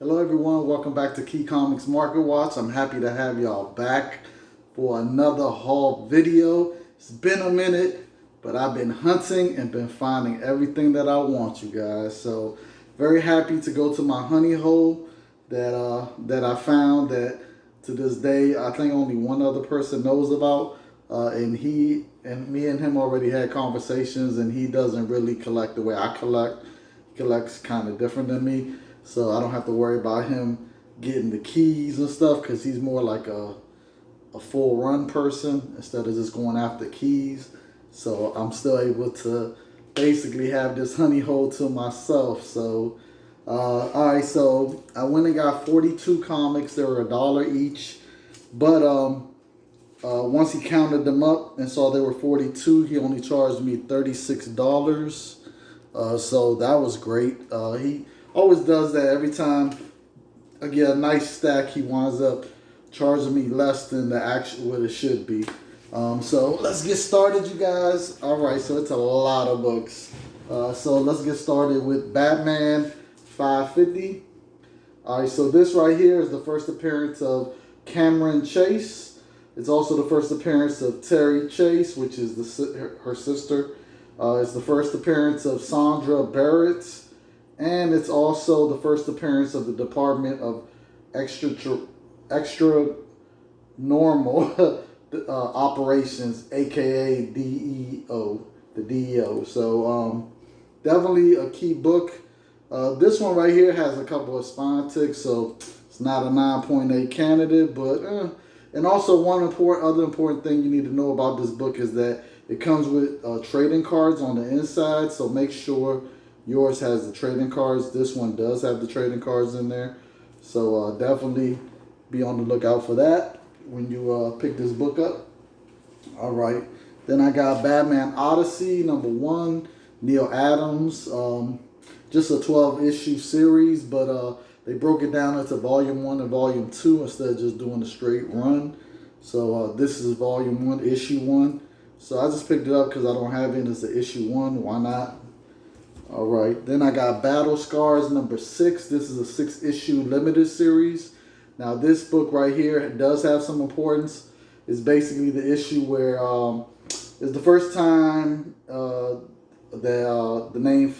Hello everyone, welcome back to Key Comics Market Watch. I'm happy to have y'all back for another haul video. It's been a minute, but I've been hunting and been finding everything that I want, you guys. So very happy to go to my honey hole that I found that to this day I think only one other person knows about. And me and him already had conversations, and he doesn't really collect the way I collect. He collects kind of different than me. So I don't have to worry about him getting the keys and stuff, because he's more like a full run person instead of just going after keys. So I'm still able to basically have this honey hole to myself. So, alright, so I went and got 42 comics. They were $1 each. But once he counted them up and saw they were 42, he only charged me $36. So that was great. He always does that every time I get a nice stack. He winds up charging me less than the actual what it should be. So let's get started, you guys. All right, so it's a lot of books. So let's get started with Batman 550. All right, so this right here is the first appearance of Cameron Chase. It's also the first appearance of Terry Chase, which is her sister. It's the first appearance of Sandra Barrett. And it's also the first appearance of the Department of Extra Normal Operations, aka DEO, the DEO. So definitely a key book. This one right here has a couple of spine ticks, so it's not a 9.8 candidate. But and also one other important thing you need to know about this book is that it comes with trading cards on the inside. So make sure yours has the trading cards. This one does have the trading cards in there. So definitely be on the lookout for that when you pick this book up. All right. Then I got Batman Odyssey #1, Neil Adams. Just a 12-issue series, but they broke it down into Volume 1 and Volume 2 instead of just doing a straight run. So this is Volume 1, Issue 1. So I just picked it up because I don't have it as an Issue 1. Why not? All right, then I got Battle Scars #6. This is a 6-issue limited series. Now this book right here does have some importance. It's basically the issue where it's the first time that the name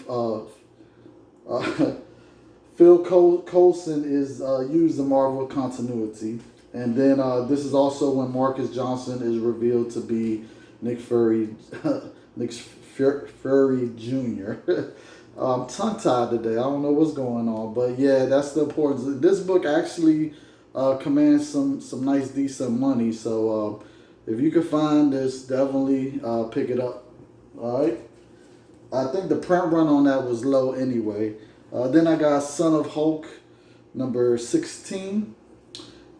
Phil Coulson is used in Marvel continuity. And then this is also when Marcus Johnson is revealed to be Nick Fury Jr. I'm tongue-tied today. I don't know what's going on. But yeah, that's the importance. This book actually commands some nice, decent money. So if you can find this, definitely pick it up. All right. I think the print run on that was low anyway. Then I got Son of Hulk #16.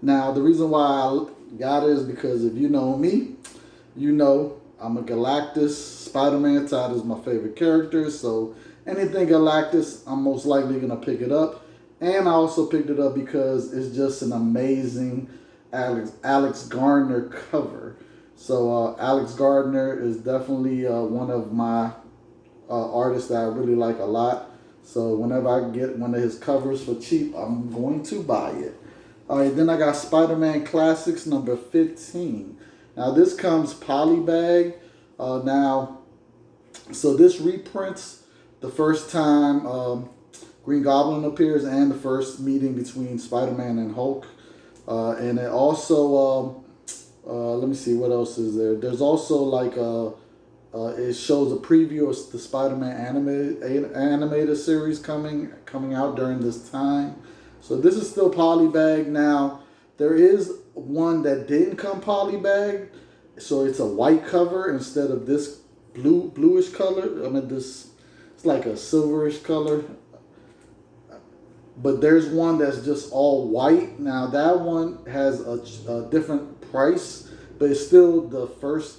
Now, the reason why I got it is because if you know me, you know I'm a Galactus Spider-Man. Todd is my favorite character, so anything Galactus, I'm most likely going to pick it up. And I also picked it up because it's just an amazing Alex Gardner cover. So Alex Gardner is definitely one of my artists that I really like a lot. So whenever I get one of his covers for cheap, I'm going to buy it. All right, then I got Spider-Man Classics #15. Now this comes polybag. So this reprints the first time Green Goblin appears and the first meeting between Spider-Man and Hulk. And it also, let me see, what else is there? There's also like it shows a preview of the Spider-Man animated series coming out during this time. So this is still polybag. Now there is one that didn't come polybag, so it's a white cover instead of this bluish color. I mean, this it's like a silverish color. But there's one that's just all white. Now that one has a different price, but it's still the first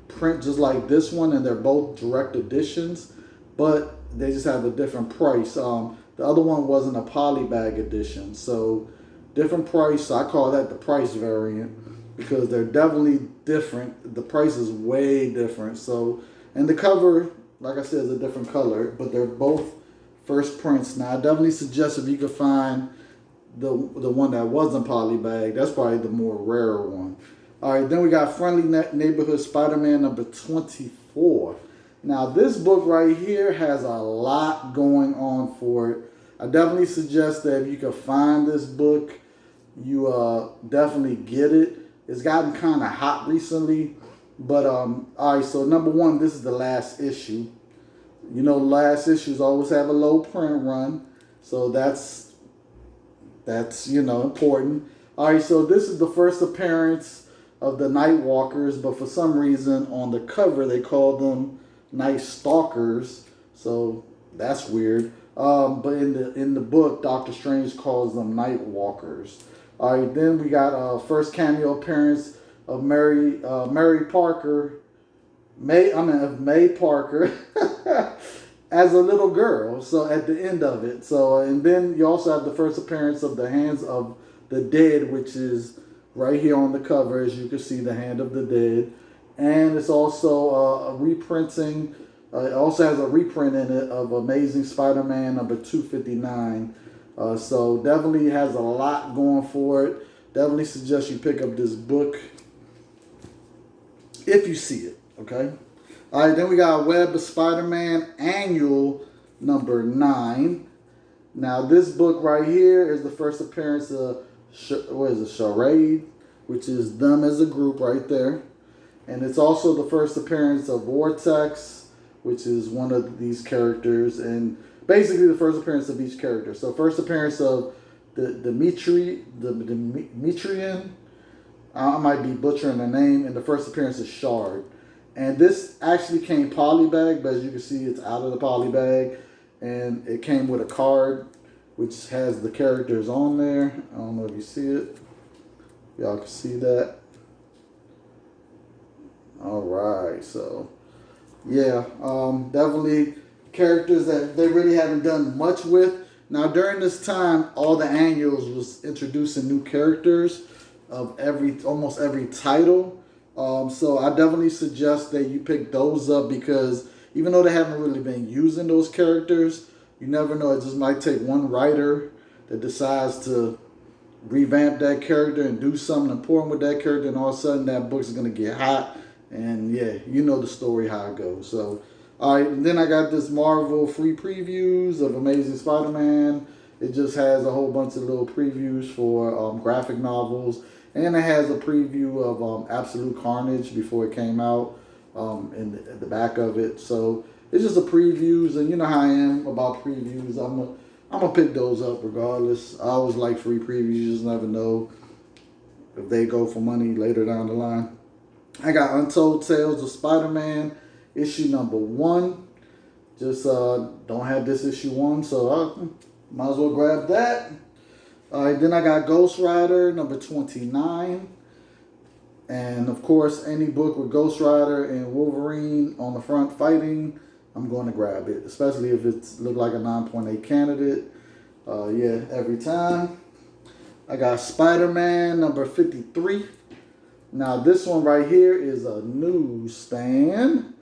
print just like this one, and they're both direct editions, but they just have a different price. The other one wasn't a polybag edition, so different price. So I call that the price variant because they're definitely different. The price is way different. So, and the cover, like I said, is a different color, but they're both first prints. Now I definitely suggest if you could find the one that wasn't polybagged. That's probably the more rarer one. All right, then we got Friendly Neighborhood Spider-Man number 24. Now, this book right here has a lot going on for it. I definitely suggest that if you can find this book, you definitely get it. It's gotten kind of hot recently. But, all right, so number one, this is the last issue. You know, last issues always have a low print run. So that's you know, important. All right, so this is the first appearance of the Night Walkers, but for some reason on the cover they call them Night Stalkers. So that's weird. But in the book, Doctor Strange calls them Night Walkers. All right, then we got first cameo appearance of May Parker as a little girl. So at the end of it. So and then you also have the first appearance of the Hands of the Dead, which is right here on the cover, as you can see, the Hand of the Dead. And it's also a reprinting. It also has a reprint in it of Amazing Spider-Man number 259. So definitely has a lot going for it. Definitely suggest you pick up this book if you see it. Okay. All right. Then we got Web of Spider-Man Annual number 9. Now this book right here is the first appearance of Charade, which is them as a group right there. And it's also the first appearance of Vortex, which is one of these characters, and basically the first appearance of each character. So first appearance of the Demetrian, I might be butchering the name, and the first appearance is Shard. And this actually came polybag, but as you can see, it's out of the polybag, and it came with a card which has the characters on there. I don't know if you see it. Y'all can see that. All right, so yeah, definitely characters that they really haven't done much with. Now during this time, all the annuals was introducing new characters of almost every title. So I definitely suggest that you pick those up, because even though they haven't really been using those characters, you never know. It just might take one writer that decides to revamp that character and do something important with that character, and all of a sudden that book's gonna get hot. And yeah, you know the story, how it goes. So, all right, and then I got this Marvel free previews of Amazing Spider-Man. It just has a whole bunch of little previews for graphic novels. And it has a preview of Absolute Carnage before it came out at the back of it. So it's just a previews, and you know how I am about previews. I'm gonna pick those up regardless. I always like free previews. You just never know if they go for money later down the line. I got Untold Tales of Spider-Man issue number 1. Just don't have this issue 1, so I might as well grab that. All right, then I got Ghost Rider number 29. And of course, any book with Ghost Rider and Wolverine on the front fighting, I'm going to grab it, especially if it's look like a 9.8 candidate. Yeah, every time. I got Spider-Man number 53. Now this one right here is a newsstand.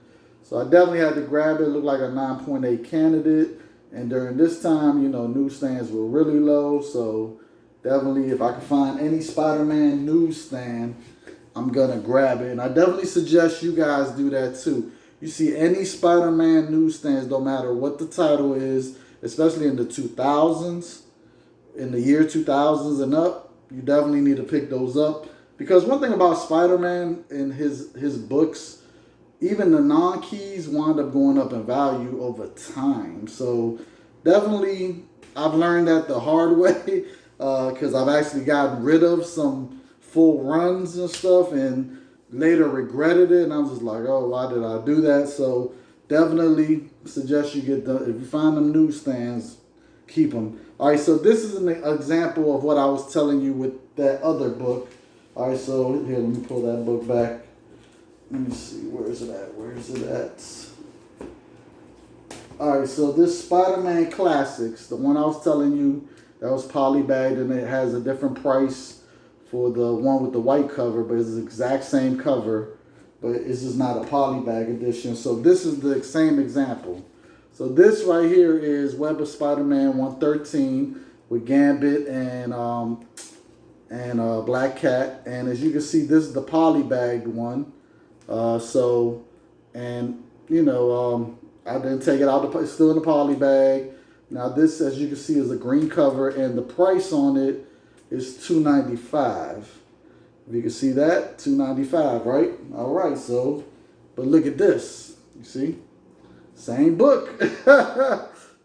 So I definitely had to grab it. It looked like a 9.8 candidate. And during this time, you know, newsstands were really low. So definitely, if I can find any Spider-Man newsstand, I'm going to grab it. And I definitely suggest you guys do that too. You see any Spider-Man newsstands, no matter what the title is, especially in the 2000s, in the year 2000s and up, you definitely need to pick those up. Because one thing about Spider-Man and his books, even the non-keys wind up going up in value over time. So definitely, I've learned that the hard way, because I've actually gotten rid of some full runs and stuff and later regretted it. And I'm just like, oh, why did I do that? So definitely suggest you get if you find them newsstands, keep them. All right, so this is an example of what I was telling you with that other book. All right, so here, let me pull that book back. Let me see, where is it at? Where is it at? All right, so this Spider-Man Classics, the one I was telling you, that was polybagged, and it has a different price for the one with the white cover, but it's the exact same cover, but it's just not a polybag edition. So this is the same example. So this right here is Web of Spider-Man 113. with Gambit and Black Cat. And as you can see, this is the polybagged one. I didn't take it out. It's still in the poly bag. Now this, as you can see, is a green cover, and the price on it is $2.95. If you can see that, $2.95, right? All right. So, but look at this. You see, same book.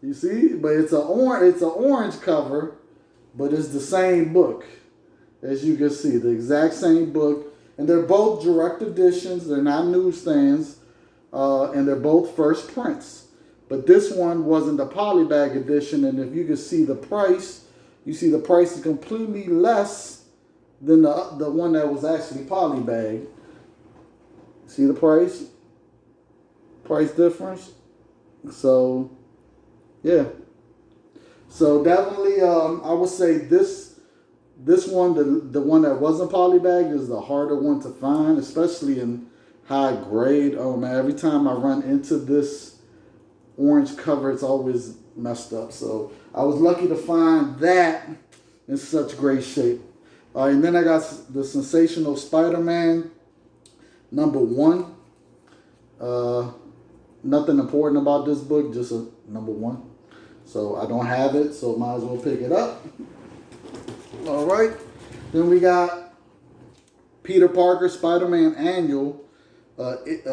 You see, but it's an orange cover, but it's the same book. As you can see, the exact same book, and they're both direct editions. They're not newsstands. And they're both first prints. But this one wasn't the polybag edition, and if you can see the price, you see the price is completely less than the one that was actually polybag. See the price? Price difference? So, yeah. So definitely, I would say this one, the one that wasn't polybag, is the harder one to find, especially in high grade. Oh man, every time I run into this orange cover, it's always messed up. So I was lucky to find that in such great shape. And then I got the Sensational Spider-Man #1. Nothing important about this book, just a #1. So I don't have it, so might as well pick it up. All right. Then we got Peter Parker Spider-Man Annual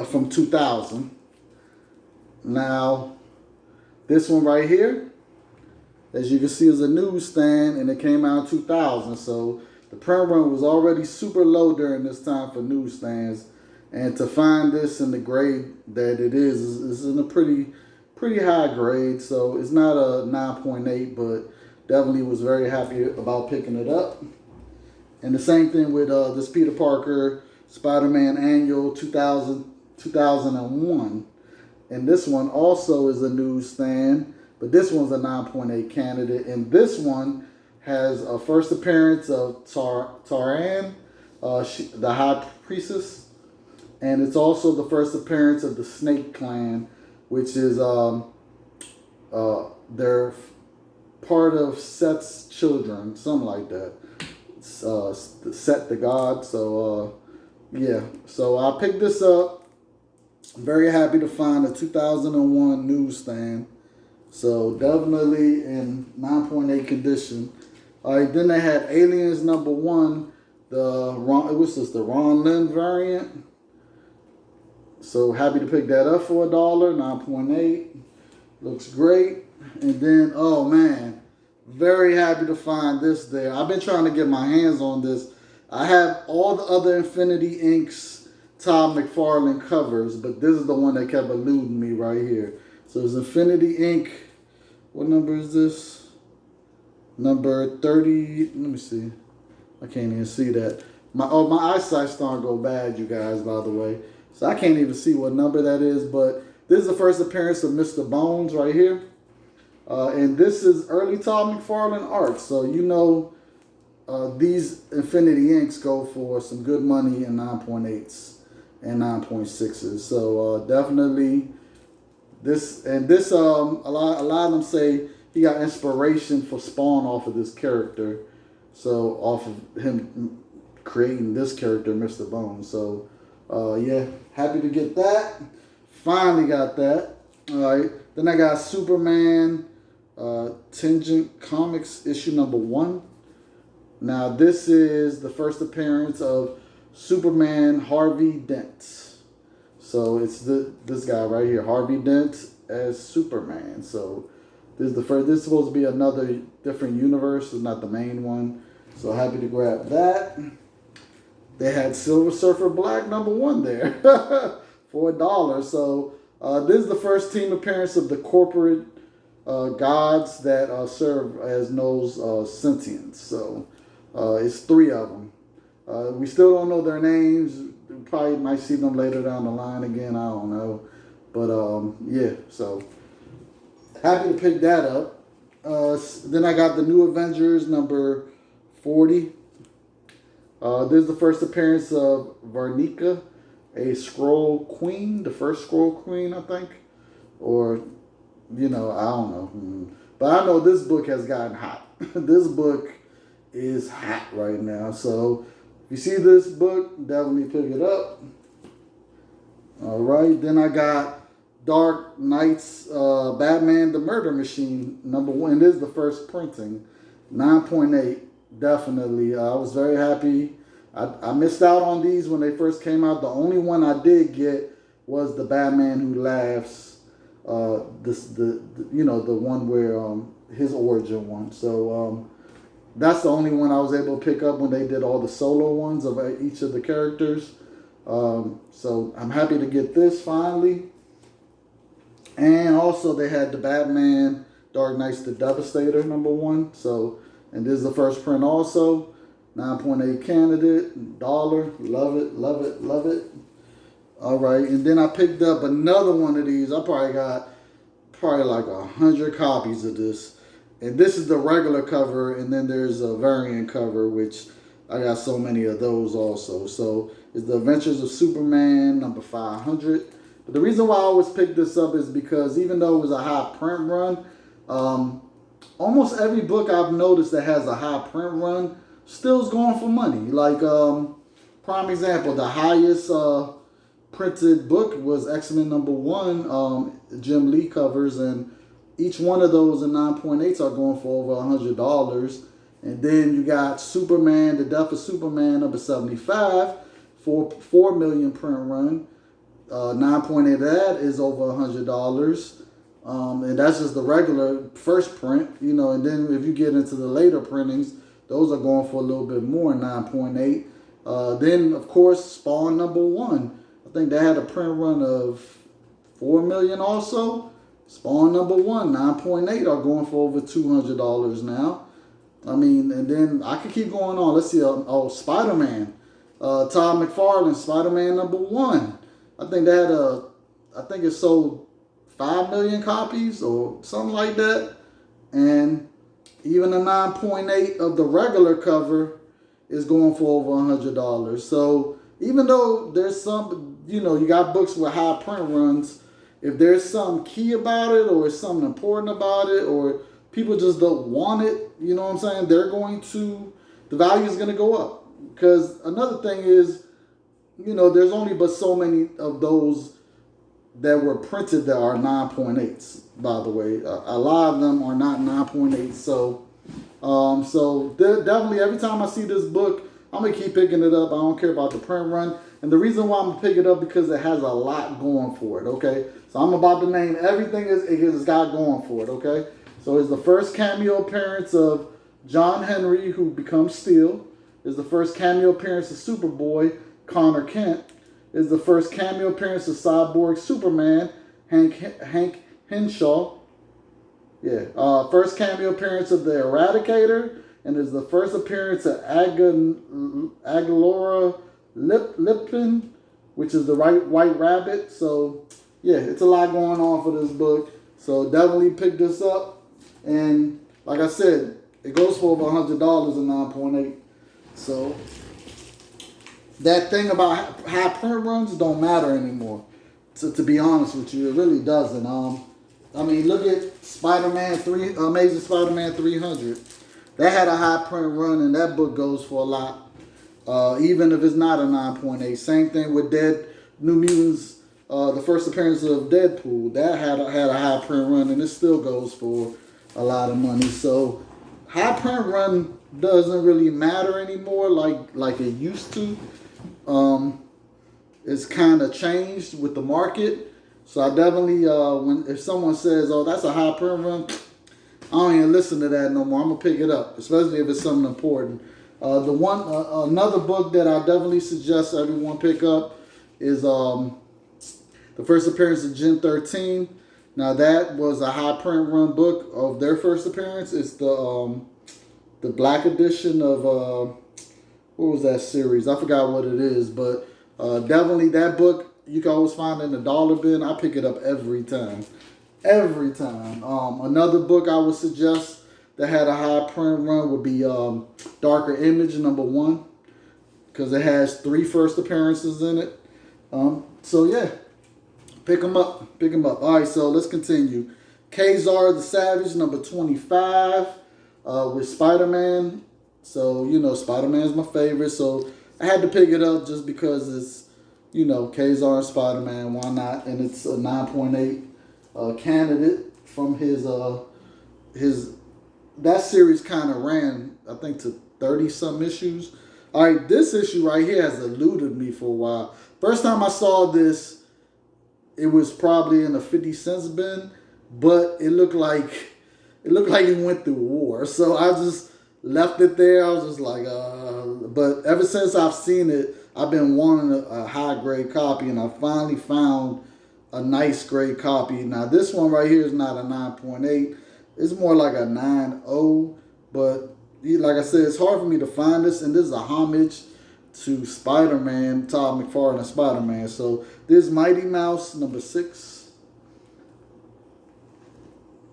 from 2000. Now, this one right here, as you can see, is a newsstand, and it came out in 2000. So the print run was already super low during this time for newsstands, and to find this in the grade that it is in a pretty high grade. So it's not a 9.8, but definitely was very happy about picking it up. And the same thing with this Peter Parker Spider-Man Annual 2001. And this one also is a newsstand, but this one's a 9.8 candidate. And this one has a first appearance of Taran, the High Priestess. And it's also the first appearance of the Snake Clan, which is they're part of Set's children, something like that. Set the God. So yeah, so I picked this up. I'm very happy to find a 2001 newsstand. So definitely in 9.8 condition. All right, then they had Aliens #1. It was just the Ron Lim variant. So happy to pick that up for $1, 9.8. Looks great. And then, oh man, very happy to find this there. I've been trying to get my hands on this. I have all the other Infinity Inks Todd McFarlane covers, but this is the one that kept eluding me right here. So it's Infinity Ink. What number is this? Number 30. Let me see. I can't even see that. My eyesight's starting to go bad, you guys, by the way. So I can't even see what number that is, but this is the first appearance of Mr. Bones right here. And this is early Todd McFarlane art. So you know these Infinity Inks go for some good money in 9.8s and 9.6s. So definitely this, and this a lot of them say he got inspiration for Spawn off of this character. So off of him creating this character, Mr. Bones. So yeah, happy to get that. Finally got that. All right. Then I got Superman Tangent Comics issue #1. Now this is the first appearance of Superman Harvey Dent. So it's this guy right here, Harvey Dent as Superman. So this is the first. This is supposed to be another different universe. It's not the main one. So happy to grab that. They had Silver Surfer Black #1 there for $1. So this is the first team appearance of the corporate gods that serve as knows sentience. So it's 3 of them. We still don't know their names. We probably might see them later down the line again. I don't know. But yeah, so happy to pick that up. Then I got the New Avengers number 40. This is the first appearance of Vernica, a Skrull Queen, the first Skrull Queen, I think. Or, you know, I don't know. But I know this book has gotten hot. this book is hot right now. So if you see this book, definitely pick it up. All right, then I got Dark Knight's Batman the Murder Machine #1. This is the first printing, 9.8. Definitely, I was very happy. I missed out on these when they first came out. The only one I did get was the Batman Who Laughs. The one where his origin one. So that's the only one I was able to pick up when they did all the solo ones of each of the characters. So I'm happy to get this finally. And also they had the Batman Dark Knight's the Devastator #1. So, and this is the first print also. 9.8 candidate, $1. Love it, love it, love it. All right, and then I picked up another one of these. I probably got like 100 copies of this. And this is the regular cover, and then there's a variant cover, which I got so many of those also. So it's the Adventures of Superman #500. But the reason why I always pick this up is because even though it was a high print run, almost every book I've noticed that has a high print run still is going for money. Like, prime example, the highest printed book was X-Men #1, Jim Lee covers, and each one of those in 9.8s are going for over $100. And then you got Superman, The Death of Superman #75, 4 million print run. 9.8 of that is over $100. And that's just the regular first print, and then if you get into the later printings, those are going for a little bit more, 9.8. Then, of course, Spawn #1. I think they had a print run of 4 million also. Spawn #1, 9.8 are going for over $200 now. I mean, and then I could keep going on. Let's see. Spider-Man. Todd McFarlane, Spider-Man #1. I think it sold 5 million copies or something like that. And even a 9.8 of the regular cover is going for over $100. So even though there's some, you got books with high print runs, if there's some key about it or something important about it or people just don't want it, you know what I'm saying? The value is going to go up. Because another thing is, there's only but so many of those that were printed that are 9.8s, by the way. A lot of them are not 9.8. So definitely every time I see this book, I'm going to keep picking it up. I don't care about the print run. And the reason why I'm going to pick it up because it has a lot going for it, okay? So I'm about to name everything it's got going for it, okay? So it's the first cameo appearance of John Henry, who becomes Steel. It's the first cameo appearance of Superboy, Connor Kent. It's the first cameo appearance of Cyborg Superman, Hank Henshaw. Yeah. First cameo appearance of the Eradicator. And is the first appearance of Aguilera Lipton, which is the White Rabbit. So, yeah, it's a lot going on for this book. So definitely pick this up. And like I said, it goes for over $100 in 9.8. So that thing about high print runs don't matter anymore. To be honest with you, it really doesn't. I mean, look at Amazing Spider-Man 300. That had a high print run, and that book goes for a lot, even if it's not a 9.8. Same thing with New Mutants, the first appearance of Deadpool. That had a high print run, and it still goes for a lot of money. So high print run doesn't really matter anymore like it used to. It's kind of changed with the market. So I definitely, if someone says, "Oh, that's a high print run," I don't even listen to that no more. I'm gonna pick it up, especially if it's something important. Another book that I definitely suggest everyone pick up is the first appearance of Gen 13. Now that was a high print run book of their first appearance. It's the black edition of what was that series? I forgot what it is, but definitely that book you can always find in the dollar bin. I pick it up every time. Every time. Another book I would suggest that had a high print run would be Darker Image #1, because it has 3 first appearances in it. So yeah, pick them up. Pick them up. All right, so let's continue. Kazar the Savage #25. with Spider-Man. So, you know, Spider-Man's my favorite. So I had to pick it up just because it's, you know, Kazar and Spider-Man. Why not? And it's a 9.8 candidate from his that series kind of ran, I think, to 30-some issues. All right, this issue right here has eluded me for a while. First time I saw this, it was probably in a 50 cents bin, but it looked like it went through war. So I just left it there. I was just like, but ever since I've seen it, I've been wanting a high grade copy, and I finally found a nice grade copy. Now this one right here is not a 9.8. It's more like a 9.0, but like I said, it's hard for me to find this, and this is a homage to Spider-Man, Todd McFarlane Spider-Man. So this is Mighty Mouse number 6.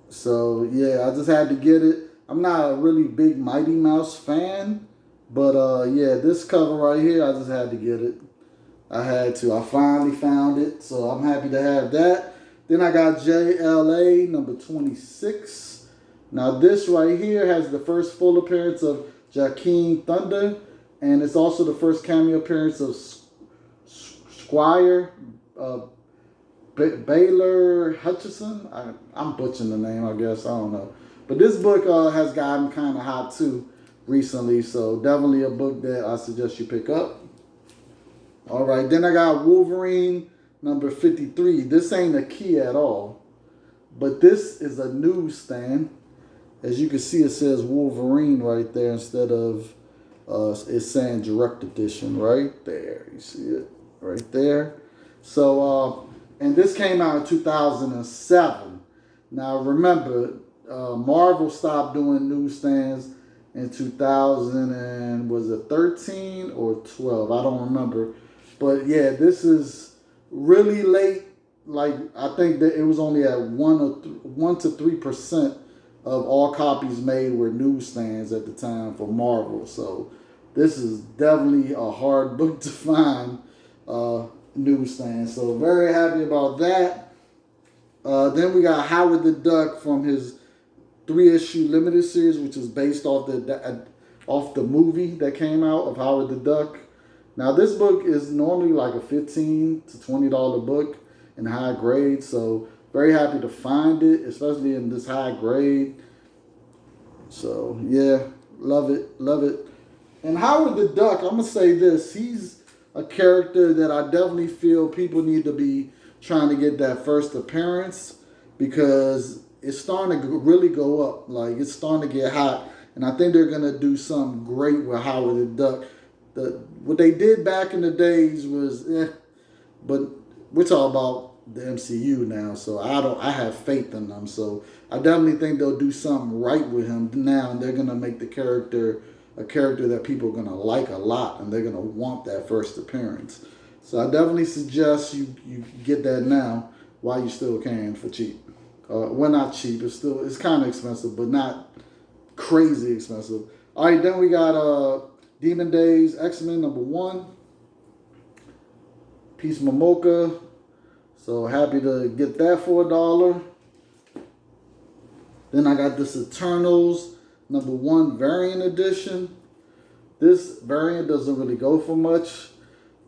So yeah, I just had to get it. I'm not a really big Mighty Mouse fan, but yeah, this cover right here, I just had to get it. I had to. I finally found it, so I'm happy to have that. Then I got Jla number 26. Now this right here has the first full appearance of Joaquin Thunder, and it's also the first cameo appearance of Squire Baylor Hutchison. I'm butchering the name, I guess. I don't know. But this book has gotten kind of hot too recently, so definitely a book that I suggest you pick up. All right, then I got Wolverine number 53. This ain't a key at all, but this is a newsstand. As you can see, it says Wolverine right there instead of it's saying direct edition right there. You see it right there. So, and this came out in 2007. Now, remember, Marvel stopped doing newsstands in 2000 and was it 13 or 12? I don't remember. But yeah, this is really late. Like, I think that it was only at 1 to 3% of all copies made were newsstands at the time for Marvel. So this is definitely a hard book to find newsstand. So very happy about that. Then we got Howard the Duck from his 3-issue limited series, which is based off the movie that came out of Howard the Duck. Now this book is normally like a $15 to $20 book in high grade. So very happy to find it, especially in this high grade. So yeah, love it, love it. And Howard the Duck, I'm gonna say this: he's a character that I definitely feel people need to be trying to get that first appearance, because it's starting to really go up. Like, it's starting to get hot, and I think they're gonna do something great with Howard the Duck. What they did back in the days was, but we're talking about the MCU now, so I have faith in them. So I definitely think they'll do something right with him now, and they're gonna make the character a character that people are gonna like a lot, and they're gonna want that first appearance. So I definitely suggest you get that now while you still can for cheap. Well, not cheap. It's kind of expensive, but not crazy expensive. All right, then we got Demon Days X-Men number 1. Peace Momoka. So happy to get that for $1. Then I got this Eternals number 1 variant edition. This variant doesn't really go for much,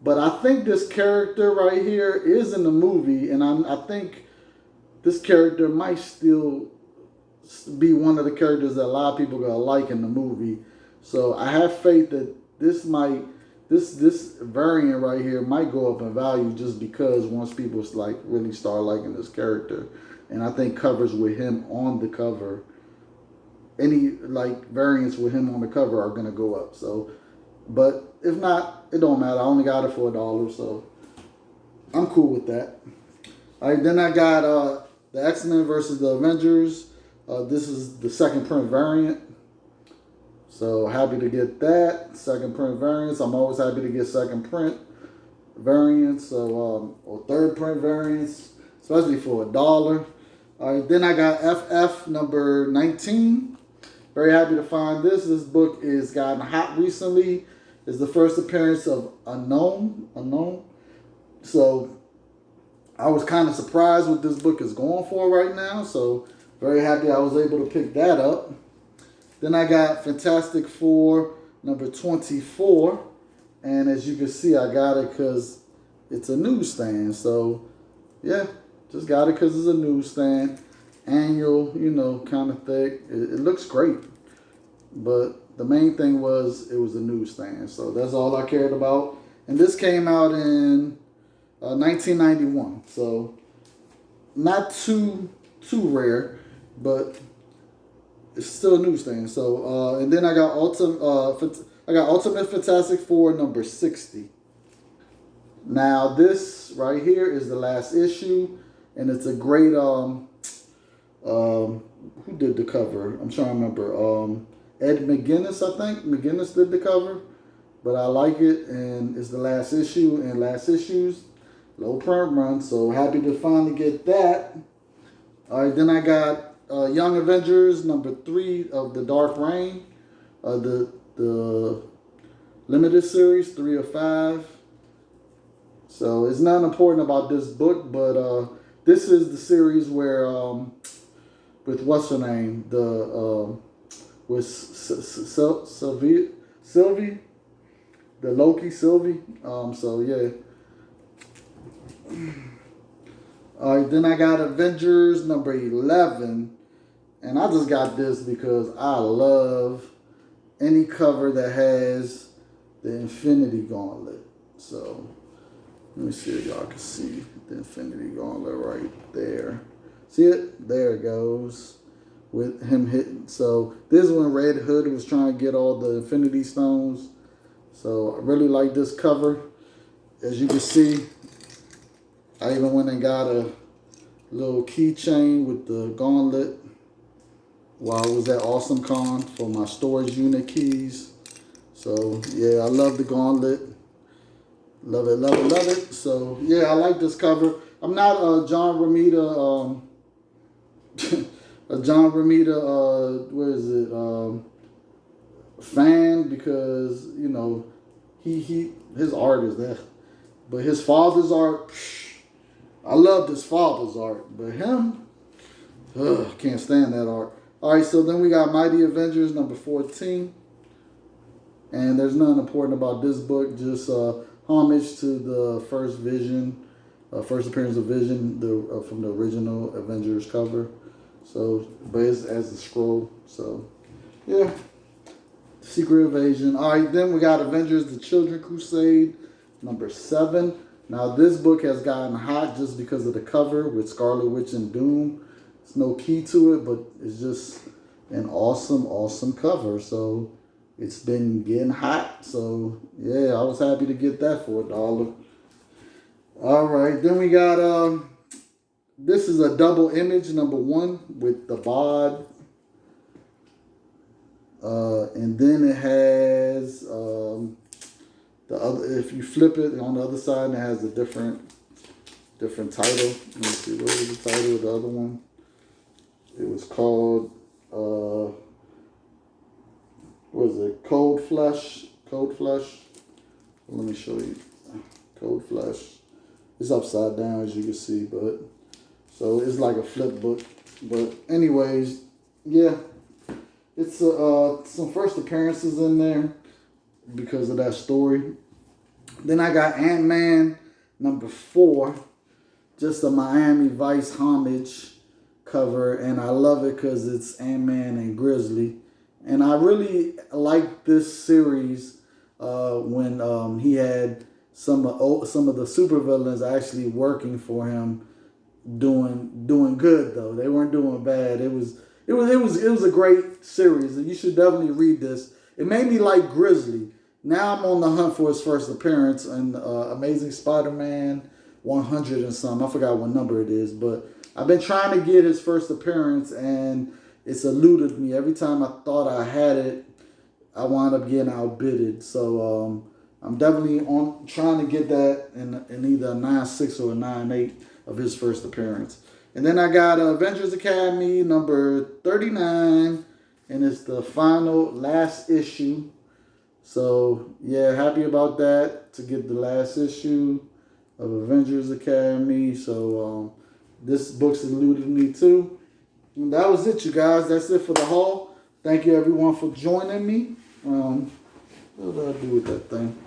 but I think this character right here is in the movie, and I think this character might still be one of the characters that a lot of people are gonna like in the movie. So I have faith that this variant right here might go up in value, just because once people like really start liking this character, and I think covers with him on the cover, any like variants with him on the cover are gonna go up. So, but if not, it don't matter. I only got it for $1, so I'm cool with that. All right, then I got the X-Men versus the Avengers. This is the second print variant. So happy to get that. Second print variants. I'm always happy to get second print variants, or third print variants, especially for $1. All right, then I got FF number 19. Very happy to find this. This book is gotten hot recently. It's the first appearance of Unknown. So I was kind of surprised what this book is going for right now. So very happy I was able to pick that up. Then I got Fantastic Four number 24. And as you can see, I got it because it's a newsstand. So, yeah, just got it because it's a newsstand. Annual, you know, kind of thick. It looks great. But the main thing was it was a newsstand. So that's all I cared about. And this came out in 1991. So not too rare, but it's still a newsstand. So and then I got Ultimate Fantastic Four number 60. Now this right here is the last issue, and it's a great who did the cover? I'm trying to remember. Ed McGuinness, I think. McGuinness did the cover, but I like it, and it's the last issue, and last issues, low print run, so happy to finally get that. All right, then I got Young Avengers number 3 of the Dark Reign, the limited series, 3 of 5. So it's not important about this book, but this is the series where with what's her name, with Sylvie, the Loki Sylvie. So yeah. All right, then I got Avengers number 11, and I just got this because I love any cover that has the Infinity Gauntlet. So let me see if y'all can see the Infinity Gauntlet right there. See it? There it goes with him hitting. So this is when Red Hood was trying to get all the Infinity Stones. So I really like this cover. As you can see, I even went and got a little keychain with the gauntlet while I was at Awesome Con for my storage unit keys. So yeah, I love the gauntlet. Love it, love it, love it. So yeah, I like this cover. I'm not a John Romita what is it, fan, because you know his art is there, but his father's art, I loved his father's art, but him, can't stand that art. All right, so then we got Mighty Avengers number 14, and there's nothing important about this book, just homage to the first Vision, first appearance of Vision, from the original Avengers cover. So, but it's as a scroll. So, yeah. Secret Invasion. All right, then we got Avengers: The Children Crusade, number 7. Now, this book has gotten hot just because of the cover with Scarlet Witch and Doom. There's no key to it, but it's just an awesome cover. So, it's been getting hot. So, yeah, I was happy to get that for $1. All right, then we got this is a double image, number 1, with the bod. And then it has the other. If you flip it on the other side, it has a different title. Let me see, what was the title of the other one? It was called what is it? Cold Flesh. Let me show you. Cold Flesh. It's upside down, as you can see, but so it's like a flip book. But anyways, yeah. It's some first appearances in there because of that story. Then I got Ant-Man number 4, just a Miami Vice homage cover, and I love it because it's Ant-Man and Grizzly. And I really like this series when he had some of the supervillains actually working for him, doing good though. They weren't doing bad. It was a great series, and you should definitely read this. It made me like Grizzly. Now I'm on the hunt for his first appearance in Amazing Spider-Man 100 and something. I forgot what number it is, but I've been trying to get his first appearance, and it's eluded me. Every time I thought I had it, I wound up getting outbidded. So I'm definitely trying to get that in either a 9.6 or a 9.8 of his first appearance. And then I got Avengers Academy number 39, and it's the last issue. So, yeah, happy about that, to get the last issue of Avengers Academy. So, this book's eluded me too. And that was it, you guys. That's it for the haul. Thank you everyone for joining me. What did I do with that thing?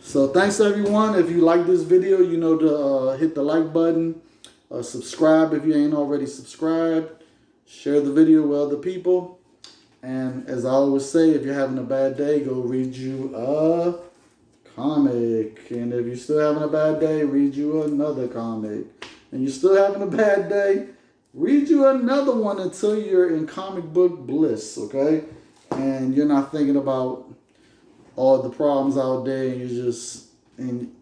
So thanks everyone. If you like this video, you know to hit the like button. Subscribe if you ain't already subscribed. Share the video with other people. And as I always say, if you're having a bad day, go read you a comic. And if you're still having a bad day, read you another comic. And you're still having a bad day, read you another one until you're in comic book bliss, okay? And you're not thinking about all the problems out there, and you're just in,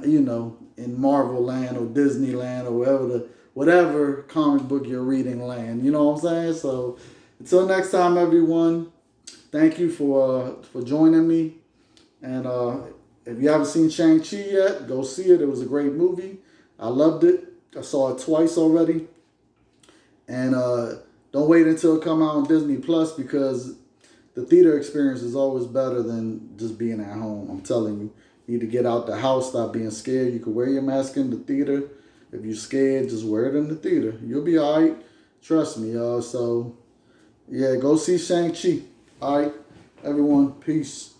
you know, in Marvel land or Disneyland or whatever comic book you're reading land. You know what I'm saying? So until next time, everyone, thank you for joining me. And if you haven't seen Shang-Chi yet, go see it. It was a great movie. I loved it. I saw it twice already. And don't wait until it come out on Disney Plus, because the theater experience is always better than just being at home. I'm telling you. You need to get out the house, stop being scared. You can wear your mask in the theater. If you're scared, just wear it in the theater. You'll be all right. Trust me, y'all. So, yeah, go see Shang-Chi. All right, everyone. Peace.